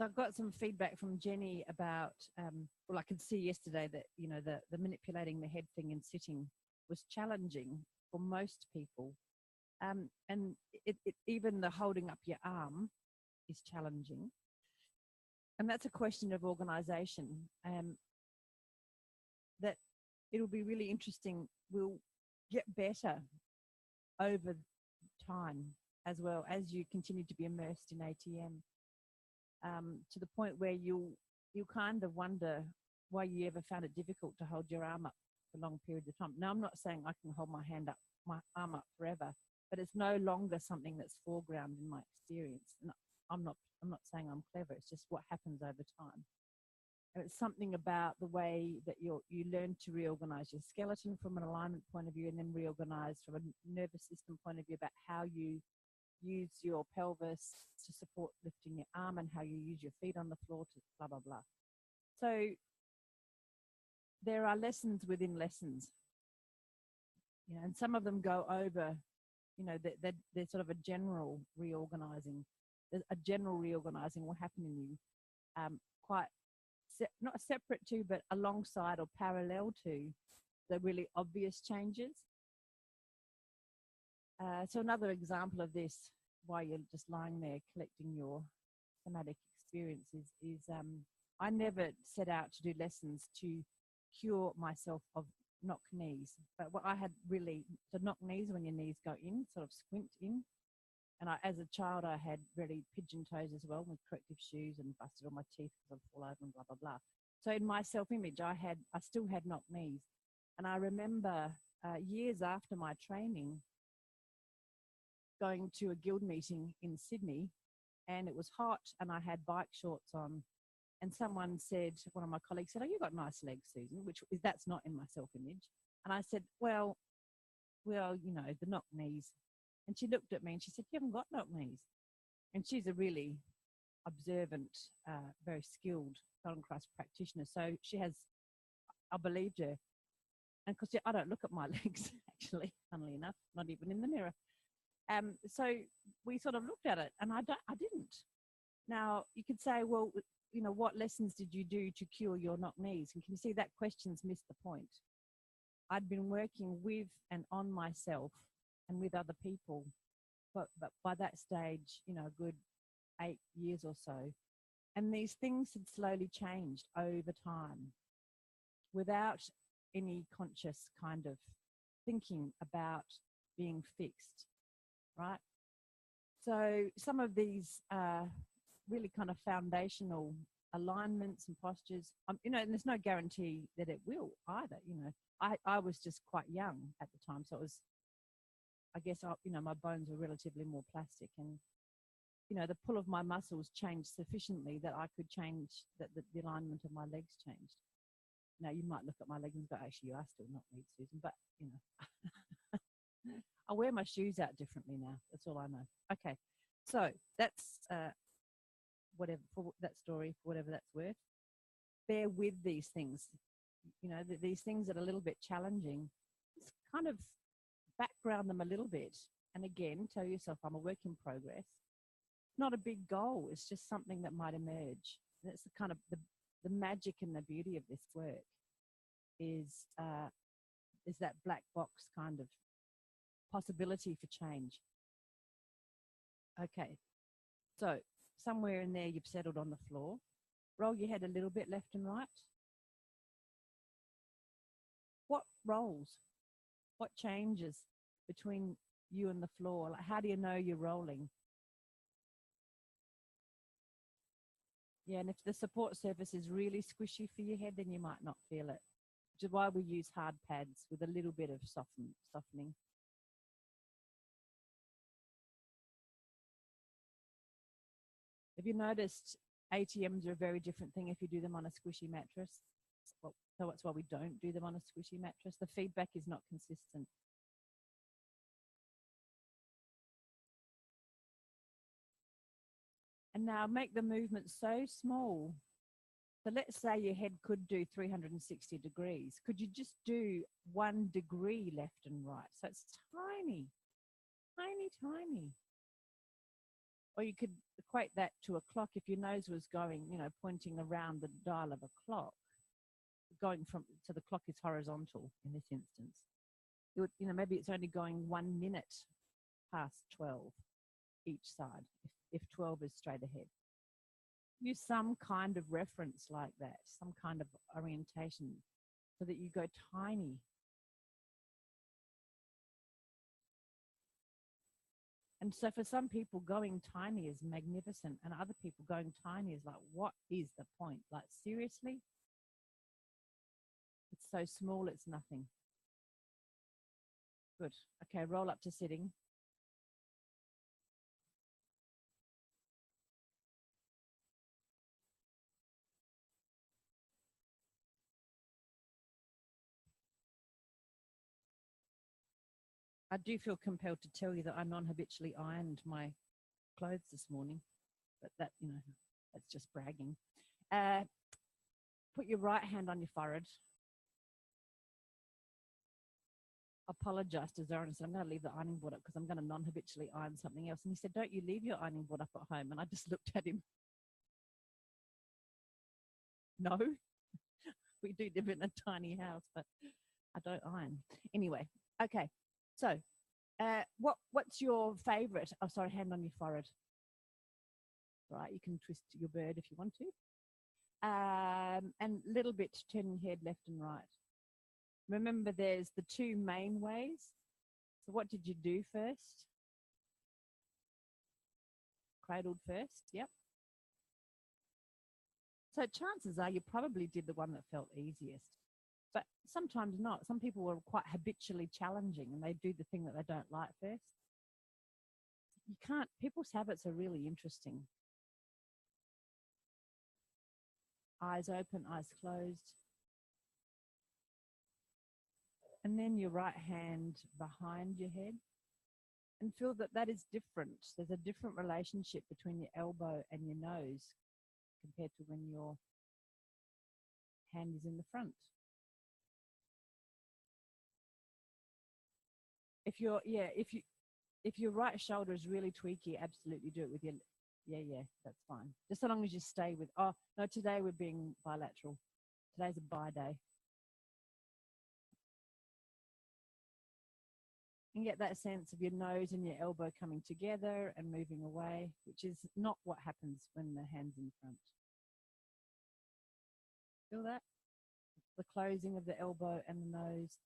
So I've got some feedback from Jenny about, well, I could see yesterday that, the manipulating the head thing and sitting was challenging for most people. And even the holding up your arm is challenging. And that's a question of organisation. That it'll be really interesting. We'll get better over time as well as you continue to be immersed in ATM, to the point where you'll kind of wonder why you ever found it difficult to hold your arm up for long periods of time. Now, I'm not saying I can hold my arm up forever, but it's no longer something that's foreground in my experience. And I'm not saying I'm clever. It's just what happens over time. And it's something about the way that you learn to reorganize your skeleton from an alignment point of view, and then reorganize from a nervous system point of view about how you use your pelvis to support lifting your arm, and how you use your feet on the floor to blah, blah, blah. So there are lessons within lessons, and some of them go over, they're sort of a general reorganizing. A general reorganizing will happen in you, quite not separate to, but alongside or parallel to the really obvious changes. So another example of this, while you're just lying there collecting your somatic experiences, is I never set out to do lessons to cure myself of knock knees. But what I had really, so knock knees when your knees go in, sort of squint in. And as a child, I had really pigeon toes as well, with corrective shoes, and busted all my teeth because I'd fall over and blah, blah, blah. So in my self-image, I still had knock knees. And I remember years after my training, going to a guild meeting in Sydney, and it was hot, and I had bike shorts on. And someone said, one of my colleagues said, "Oh, you've got nice legs, Susan," that's not in my self-image. And I said, well, the knock knees. And she looked at me and she said, "You haven't got knock knees." And she's a really observant, very skilled Feldenkrais practitioner. So I believed her. And because I don't look at my legs, actually, funnily enough, not even in the mirror. So we sort of looked at it, and I didn't. Now, you could say, well, what lessons did you do to cure your knock knees? And can you see that question's missed the point? I'd been working with and on myself and with other people, but by that stage, a good 8 years or so. And these things had slowly changed over time without any conscious kind of thinking about being fixed, right? So some of these really kind of foundational alignments and postures, and there's no guarantee that it will either. I was just quite young at the time, so it was, I guess, my bones were relatively more plastic, and the pull of my muscles changed sufficiently that I could change that the alignment of my legs changed. Now, you might look at my legs and go, "Actually, you are still not me, Susan," but I wear my shoes out differently now. That's all I know. Okay, so that's whatever for that story, for whatever that's worth. Bear with these things, these things that are a little bit challenging. Just kind of background them a little bit, and again, tell yourself, I'm a work in progress. Not a big goal. It's just something that might emerge. That's the kind of the magic and the beauty of this work is that black box kind of possibility for change. Okay, so somewhere in there you've settled on the floor. Roll your head a little bit left and right. What rolls? What changes between you and the floor? Like, how do you know you're rolling? Yeah, and if the support surface is really squishy for your head, then you might not feel it, which is why we use hard pads with a little bit of softening. Have you noticed ATMs are a very different thing if you do them on a squishy mattress? Well, so that's why we don't do them on a squishy mattress. The feedback is not consistent. And now make the movement so small. So let's say your head could do 360 degrees. Could you just do 1 degree left and right? So it's tiny, tiny, tiny. Or you could equate that to a clock. If your nose was going, pointing around the dial of a clock, going so the clock is horizontal in this instance. It would, maybe it's only going 1 minute past 12 each side, if 12 is straight ahead. Use some kind of reference like that, some kind of orientation, so that you go tiny. And so for some people, going tiny is magnificent, and other people going tiny is like, what is the point? Like, seriously? It's so small, it's nothing. Good. Okay, roll up to sitting. I do feel compelled to tell you that I non-habitually ironed my clothes this morning, but that, that's just bragging. Put your right hand on your forehead. Apologized to Zoran and said, I'm going to leave the ironing board up because I'm going to non-habitually iron something else. And he said, don't you leave your ironing board up at home? And I just looked at him. No, we do live in a tiny house, but I don't iron. Anyway, okay. So what's your favorite? Oh, sorry, hand on your forehead. Right, you can twist your bird if you want to. And a little bit turning head left and right. Remember, there's the two main ways. So what did you do first? Cradled first, yep. So chances are you probably did the one that felt easiest. But sometimes not. Some people are quite habitually challenging and they do the thing that they don't like first. You can't, people's habits are really interesting. Eyes open, eyes closed. And then your right hand behind your head. And feel that that is different. There's a different relationship between your elbow and your nose compared to when your hand is in the front. If your right shoulder is really tweaky, absolutely do it with your, yeah, that's fine. Just so long as you stay with, oh, no, today we're being bilateral. Today's a bi day. And get that sense of your nose and your elbow coming together and moving away, which is not what happens when the hand's in front. Feel that? The closing of the elbow and the nose,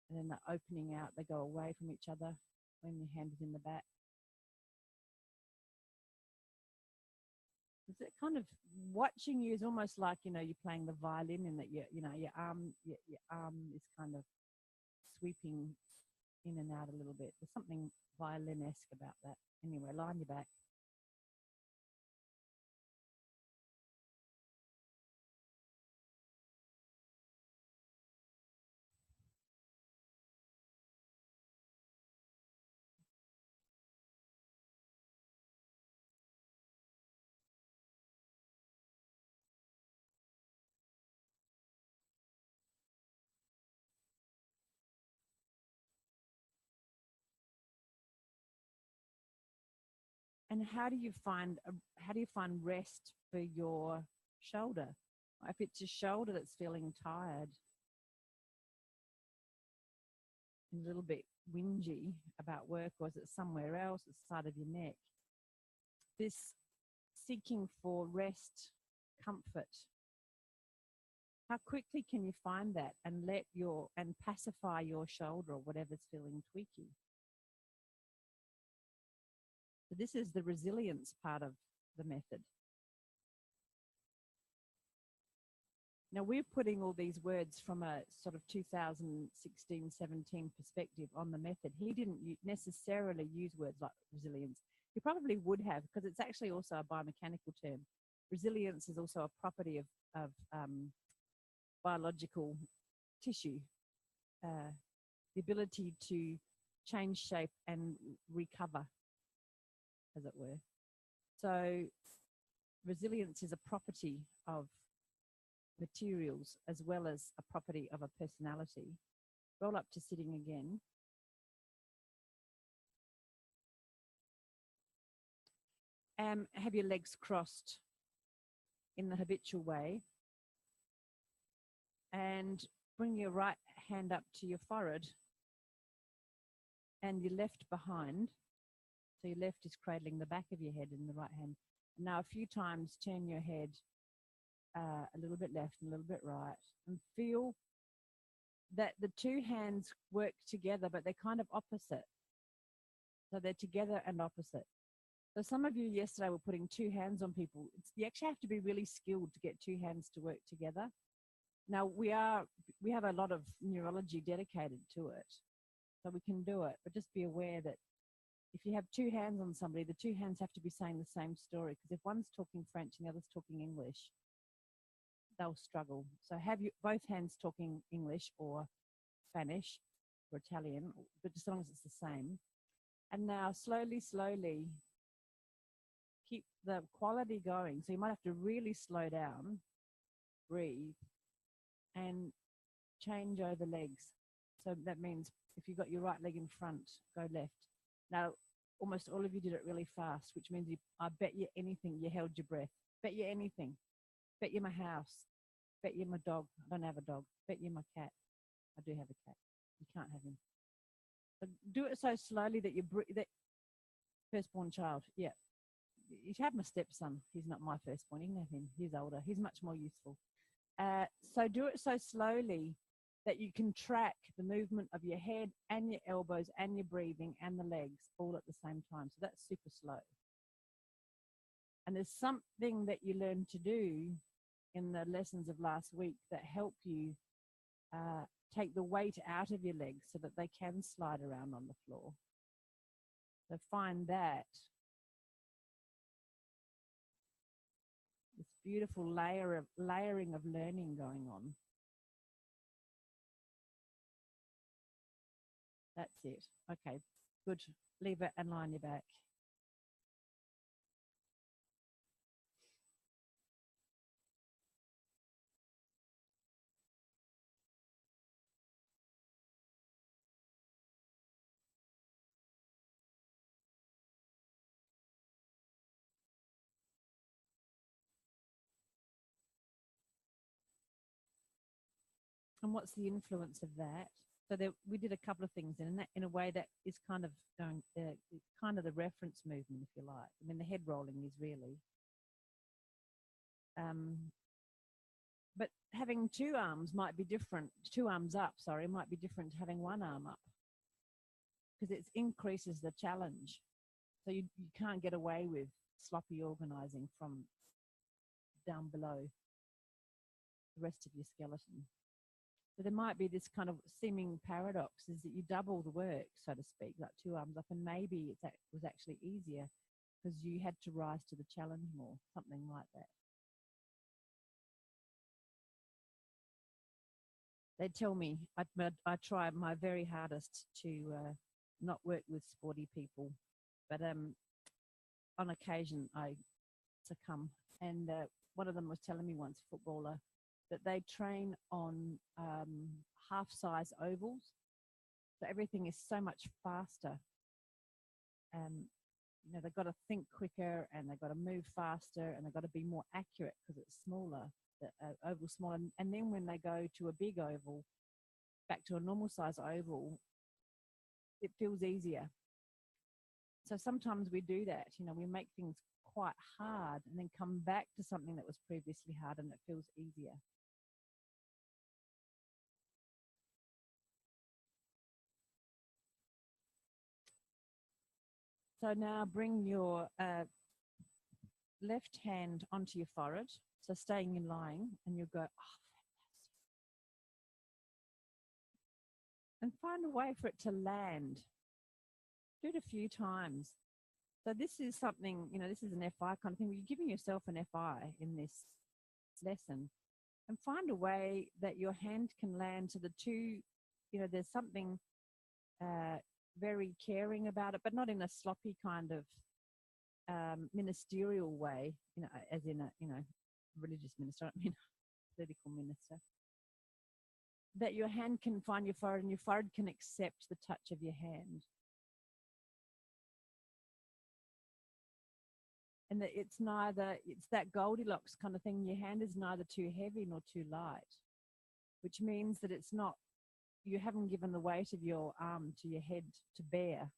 and then the opening out, they go away from each other when your hand is in the back. Is it kind of watching you is almost like, you're playing the violin and that your arm is kind of sweeping in and out a little bit. There's something violin-esque about that. Anyway, lie on your back. And how do you find rest for your shoulder? If it's your shoulder that's feeling tired, and a little bit whingy about work, or is it somewhere else, it's the side of your neck? This seeking for rest, comfort. How quickly can you find that and pacify your shoulder or whatever's feeling tweaky? So this is the resilience part of the method. Now, we're putting all these words from a sort of 2016-17 perspective on the method. He didn't necessarily use words like resilience. He probably would have, because it's actually also a biomechanical term. Resilience is also a property of biological tissue, the ability to change shape and recover, as it were. So resilience is a property of materials as well as a property of a personality. Roll up to sitting again. Have your legs crossed in the habitual way, and bring your right hand up to your forehead and your left behind. So your left is cradling the back of your head in the right hand. Now a few times turn your head a little bit left and a little bit right, and feel that the two hands work together, but they're kind of opposite. So they're together and opposite. So some of you yesterday were putting two hands on people. You actually have to be really skilled to get two hands to work together. Now we have a lot of neurology dedicated to it, so we can do it, but just be aware that if you have two hands on somebody, the two hands have to be saying the same story, because if one's talking French and the other's talking English, they'll struggle. So have you both hands talking English or Spanish or Italian, but as long as it's the same. And now slowly, slowly keep the quality going. So you might have to really slow down, breathe, and change over legs. So that means if you've got your right leg in front, go left. Now, almost all of you did it really fast, which means I bet you anything you held your breath. Bet you anything. Bet you my house. Bet you my dog. I don't have a dog. Bet you my cat. I do have a cat. You can't have him. But do it so slowly that you breathe. That firstborn child, yeah. You should have my stepson. He's not my firstborn. You can have him. He's older. He's much more useful. So do it so slowly that you can track the movement of your head and your elbows and your breathing and the legs all at the same time. So that's super slow. And there's something that you learn to do in the lessons of last week that help you take the weight out of your legs so that they can slide around on the floor. So find that. This beautiful layering of learning going on. That's it. Okay, good. Leave it and lie on your back. And what's the influence of that? So we did a couple of things in a way that is kind of going, kind of the reference movement, if you like. I mean, the head rolling is really. But having two arms might be different. Two arms up, sorry, might be different to having one arm up, because it increases the challenge. So you can't get away with sloppy organizing from down below the rest of your skeleton. So there might be this kind of seeming paradox, is that you double the work, so to speak, like two arms up, and maybe it was actually easier because you had to rise to the challenge more, something like that. They tell me I try my very hardest to not work with sporty people, but on occasion I succumb. And one of them was telling me once, a footballer, that they train on half-size ovals. So everything is so much faster. You know, they've got to think quicker and they've got to move faster and they've got to be more accurate because it's smaller, the oval smaller. And then when they go to a big oval, back to a normal size oval, it feels easier. So sometimes we do that, you know, we make things quite hard and then come back to something that was previously hard and it feels easier. So now bring your left hand onto your forehead, so staying in lying, and you'll go, oh, fantastic. And find a way for it to land. Do it a few times. So this is something, you know, this is an FI kind of thing. You're giving yourself an FI in this lesson, and find a way that your hand can land to the two, you know, there's something very caring about it, but not in a sloppy kind of ministerial way, you know, as in a, you know, religious minister, I don't mean political minister. That your hand can find your forehead and your forehead can accept the touch of your hand. And it's neither, it's that Goldilocks kind of thing. Your hand is neither too heavy nor too light, which means that it's not, you haven't given the weight of your arm to your head to bear,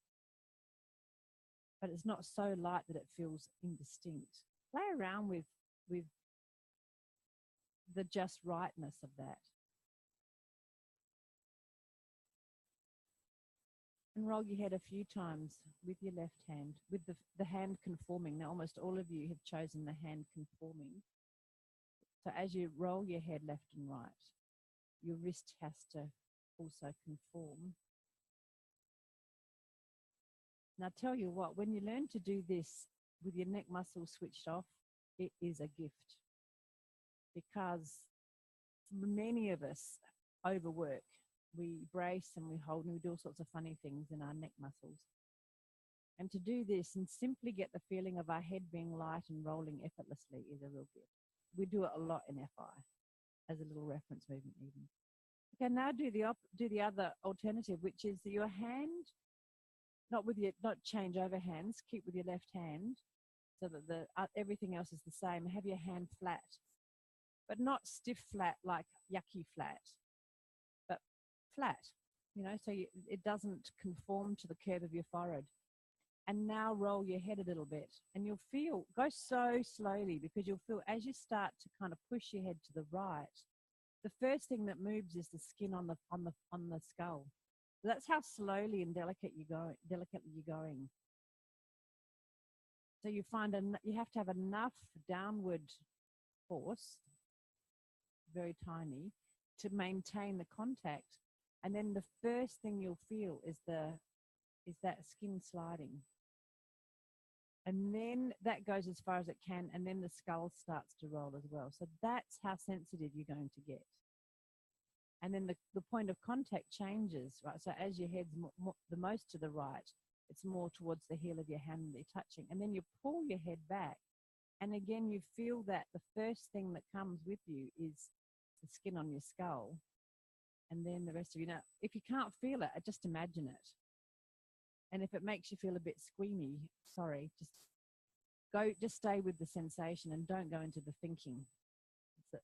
but it's not so light that it feels indistinct. Play around with the just rightness of that. And roll your head a few times with your left hand, with the hand conforming. Now, almost all of you have chosen the hand conforming. So as you roll your head left and right, your wrist has to also conform. Now, tell you what, when you learn to do this with your neck muscles switched off, it is a gift, because many of us overwork. We brace and we hold and we do all sorts of funny things in our neck muscles. And to do this and simply get the feeling of our head being light and rolling effortlessly is a real gift. We do it a lot in FI as a little reference movement even. Okay, now do the other alternative, which is your hand, not change over hands, keep with your left hand so that everything else is the same. Have your hand flat, but not stiff flat like yucky flat, but flat, so it doesn't conform to the curve of your forehead. And now roll your head a little bit, and you'll feel, go so slowly, because you'll feel as you start to kind of push your head to the right, the first thing that moves is the skin on the skull. So that's how slowly and delicately you're going. So you find you have to have enough downward force, very tiny, to maintain the contact. And then the first thing you'll feel is that skin sliding. And then that goes as far as it can, and then the skull starts to roll as well. So that's how sensitive you're going to get. And then the point of contact changes, right? So as your head's the most to the right, it's more towards the heel of your hand that you're touching. And then you pull your head back. And again, you feel that the first thing that comes with you is the skin on your skull. And then the rest of you. Now, if you can't feel it, just imagine it. And if it makes you feel a bit squeamy, sorry, just stay with the sensation and don't go into the thinking.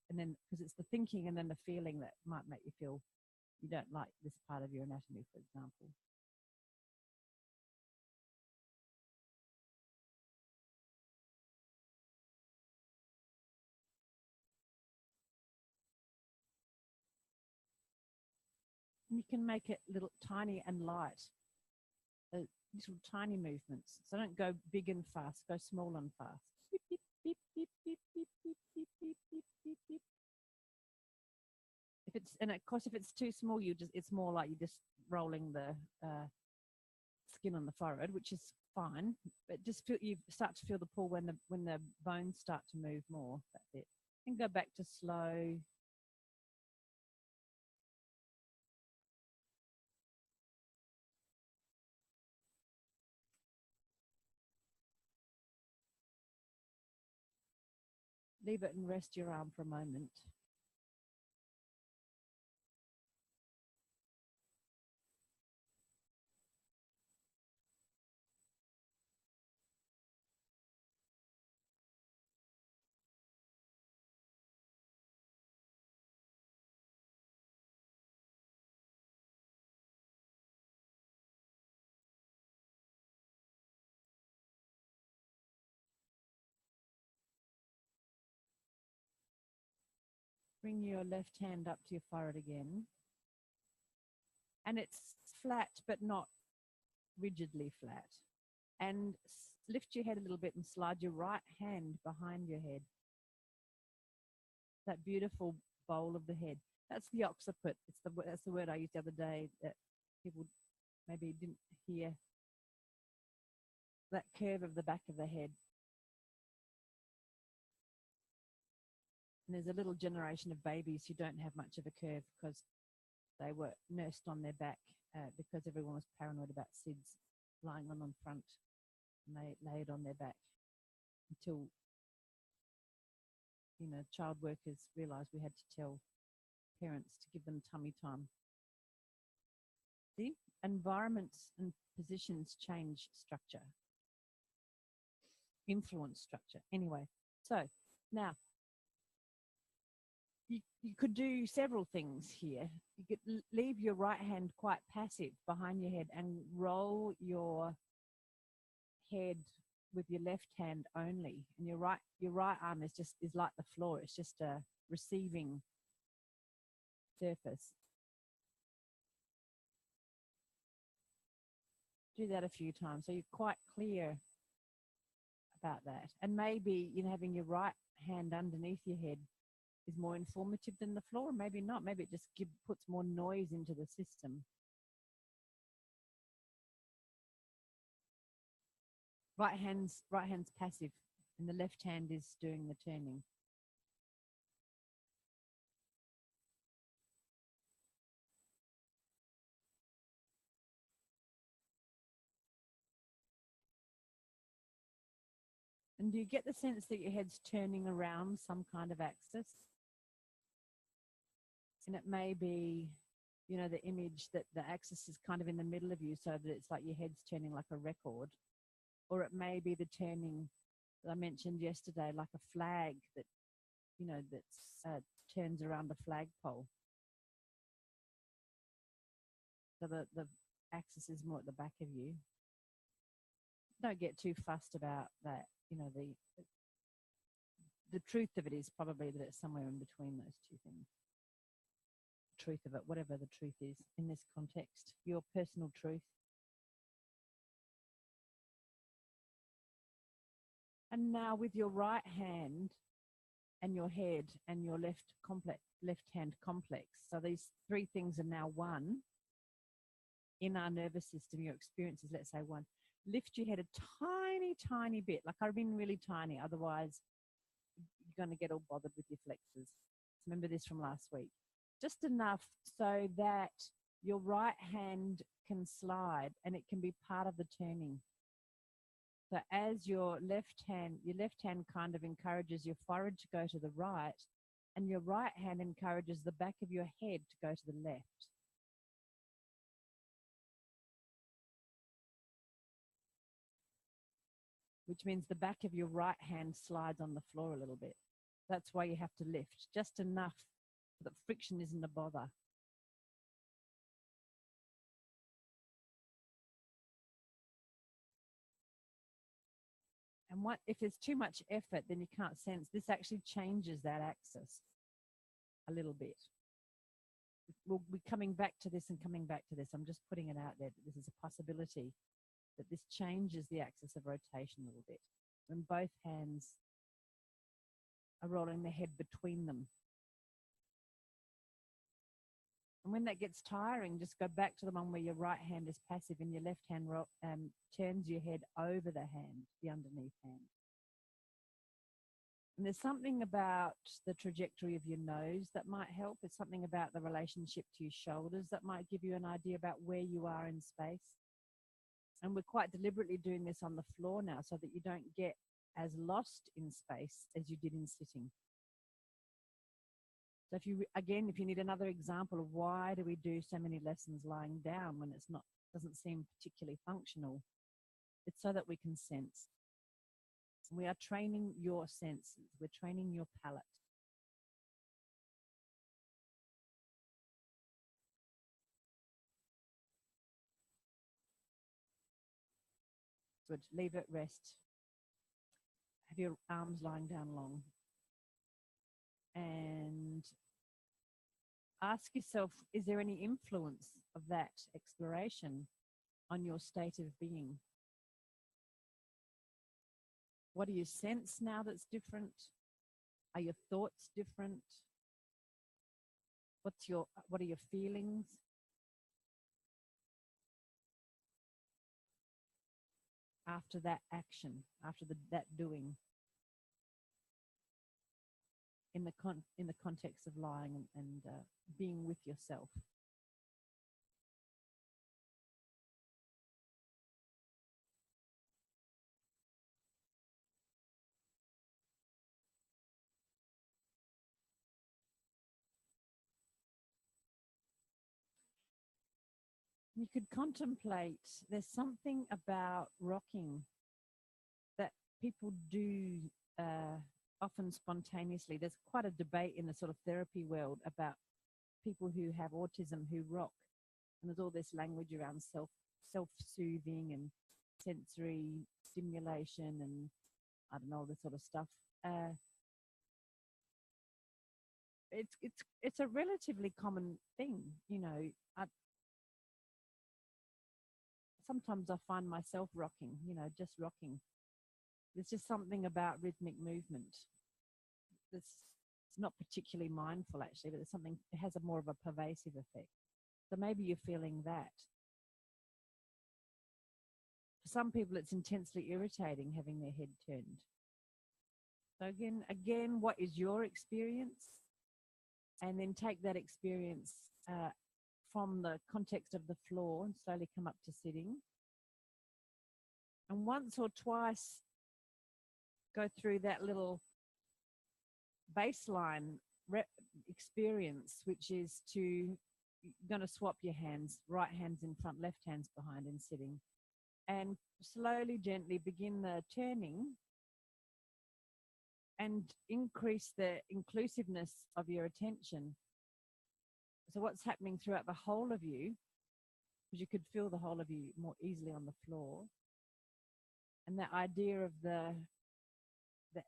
And then, because it's the thinking and then the feeling that might make you feel you don't like this part of your anatomy, for example. And you can make it little tiny and light, little tiny movements. So don't go big and fast, go small and fast. Beep, beep, beep, beep, beep, beep, beep, beep, beep, beep, beep, beep. And of course, if it's too small, it's more like you're just rolling the skin on the forehead, which is fine. But just you start to feel the pull when the bones start to move more. That's it. And go back to slow. Leave it and rest your arm for a moment. Bring your left hand up to your forehead again. And it's flat, but not rigidly flat. And lift your head a little bit and slide your right hand behind your head. That beautiful bowl of the head. That's the occiput. That's the word I used the other day that people maybe didn't hear. That curve of the back of the head. And there's a little generation of babies who don't have much of a curve because they were nursed on their back because everyone was paranoid about SIDS lying on front, and they laid on their back until, child workers realised we had to tell parents to give them tummy time. See, environments and positions change structure. influence structure. Anyway, so now you could do several things here. You could leave your right hand quite passive behind your head and roll your head with your left hand only, and your right arm is like the floor. It's just a receiving surface. Do that a few times so you're quite clear about that. And maybe having your right hand underneath your head is more informative than the floor. Maybe not. Maybe it just puts more noise into the system. Right hand's passive, and the left hand is doing the turning. And do you get the sense that your head's turning around some kind of axis? And it may be, the image that the axis is kind of in the middle of you, so that it's like your head's turning like a record. Or it may be the turning that I mentioned yesterday, like a flag that, turns around a flagpole. So the axis is more at the back of you. Don't get too fussed about that. The truth of it is probably that it's somewhere in between those two things. The truth of it, whatever the truth is in this context, your personal truth. And now with your right hand and your head and your left hand complex. So these three things are now one in our nervous system. Your experience is, let's say, one. Lift your head a tiny, tiny bit. Like, I mean really tiny. Otherwise, you're going to get all bothered with your flexors. Remember this from last week. Just enough so that your right hand can slide and it can be part of the turning. So as your left hand kind of encourages your forehead to go to the right, and your right hand encourages the back of your head to go to the left. Which means the back of your right hand slides on the floor a little bit. That's why you have to lift, just enough so that friction isn't a bother. And if there's too much effort, then you can't sense. This actually changes that axis a little bit. We'll be coming back to this and coming back to this. I'm just putting it out there that this is a possibility, that this changes the axis of rotation a little bit. When both hands are rolling the head between them. And when that gets tiring, just go back to the one where your right hand is passive and your left hand turns your head over the hand, the underneath hand. And there's something about the trajectory of your nose that might help. It's something about the relationship to your shoulders that might give you an idea about where you are in space. And we're quite deliberately doing this on the floor now so that you don't get as lost in space as you did in sitting. So if you need another example of why do we do so many lessons lying down when doesn't seem particularly functional, it's so that we can sense. We are training your senses. We're training your palate. Good. Leave it rest. Have your arms lying down long. And ask yourself, is there any influence of that exploration on your state of being? What do you sense now that's different? Are your thoughts different? What are your feelings? After that action, after that doing, in the context of lying and being with yourself. You could contemplate, there's something about rocking that people do often spontaneously. There's quite a debate in the sort of therapy world about people who have autism who rock, and there's all this language around self-soothing and sensory stimulation and I don't know all this sort of stuff. Uh, it's a relatively common thing, you know. Sometimes I find myself rocking, you know, just rocking. There's just something about rhythmic movement. It's not particularly mindful actually, but there's something. It has a more of a pervasive effect. So maybe you're feeling that. For some people, it's intensely irritating having their head turned. So again, what is your experience? And then take that experience from the context of the floor and slowly come up to sitting. And once or twice, go through that little baseline experience, which is you're going to swap your hands, right hand's in front, left hand's behind in sitting. And slowly, gently begin the turning and increase the inclusiveness of your attention. So what's happening throughout the whole of you, because you could feel the whole of you more easily on the floor. And that idea of the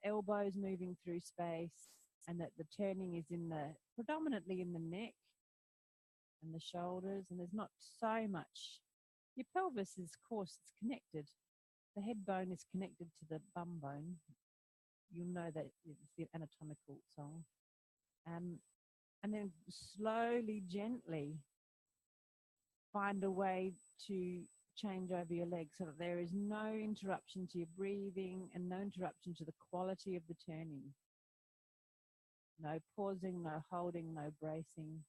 elbows moving through space and that the turning is predominantly in the neck and the shoulders, and there's not so much. Your pelvis is, of course, it's connected. The head bone is connected to the bum bone. You'll know that it's the anatomical song. And then slowly, gently find a way to change over your legs so that there is no interruption to your breathing and no interruption to the quality of the turning. No pausing, no holding, no bracing.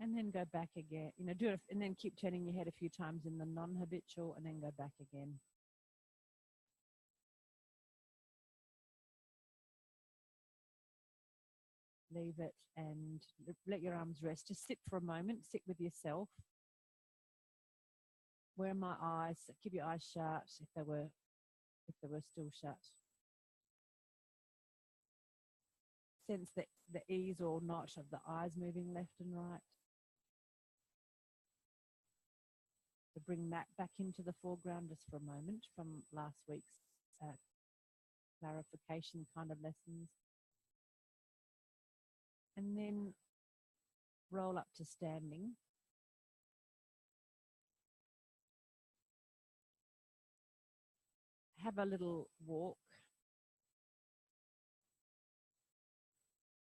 And then go back again. You know, do it and then keep turning your head a few times in the non-habitual and then go back again. Leave it and let your arms rest. Just sit for a moment, sit with yourself. Where are my eyes? Keep your eyes shut if they were still shut. Sense the ease or not of the eyes moving left and right. To bring that back into the foreground just for a moment from last week's clarification kind of lessons. And then roll up to standing. Have a little walk.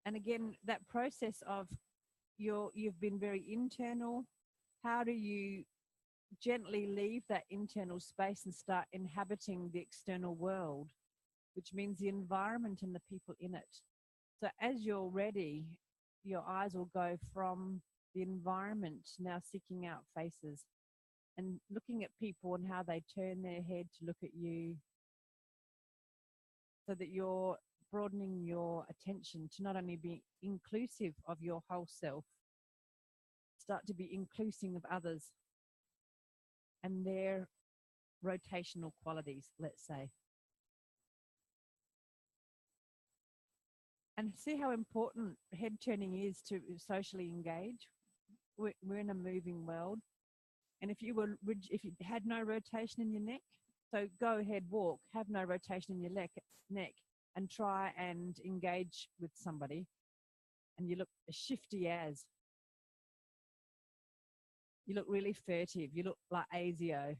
And again, that process of you've been very internal. How do you gently leave that internal space and start inhabiting the external world, which means the environment and the people in it? So as you're ready, your eyes will go from the environment, now seeking out faces and looking at people and how they turn their head to look at you, so that you're broadening your attention to not only be inclusive of your whole self, start to be inclusive of others and their rotational qualities, let's say. And see how important head turning is to socially engage. We're in a moving world. And if you had no rotation in your neck, so go ahead, walk, have no rotation in your neck, and try and engage with somebody. And you look shifty as. You look really furtive. You look like ASIO.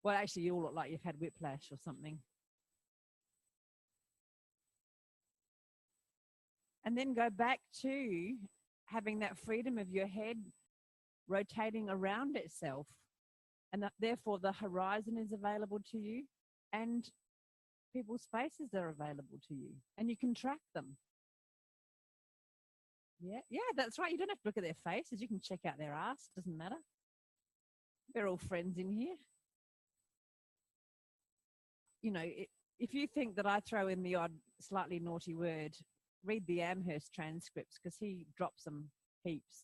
Well, actually, you all look like you've had whiplash or something. And then go back to having that freedom of your head rotating around itself. And therefore, the horizon is available to you and people's faces are available to you. And you can track them. Yeah, that's right. You don't have to look at their faces. You can check out their ass. Doesn't matter. We're all friends in here. You know, If you think that I throw in the odd slightly naughty word, read the Amherst transcripts because he drops them heaps.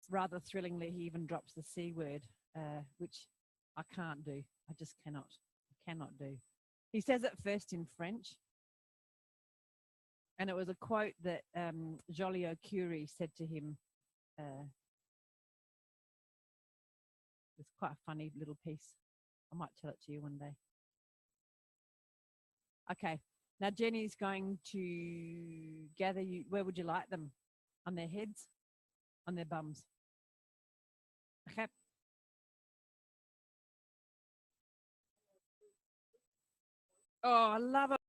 Rather thrillingly, he even drops the C word, which I can't do. I just cannot. I cannot do. He says it first in French. And it was a quote that Joliot-Curie said to him. It's quite a funny little piece. I might tell it to you one day. Okay. Now Jenny's going to gather you. Where would you like them? On their heads? On their bums? Okay. Oh, I love it.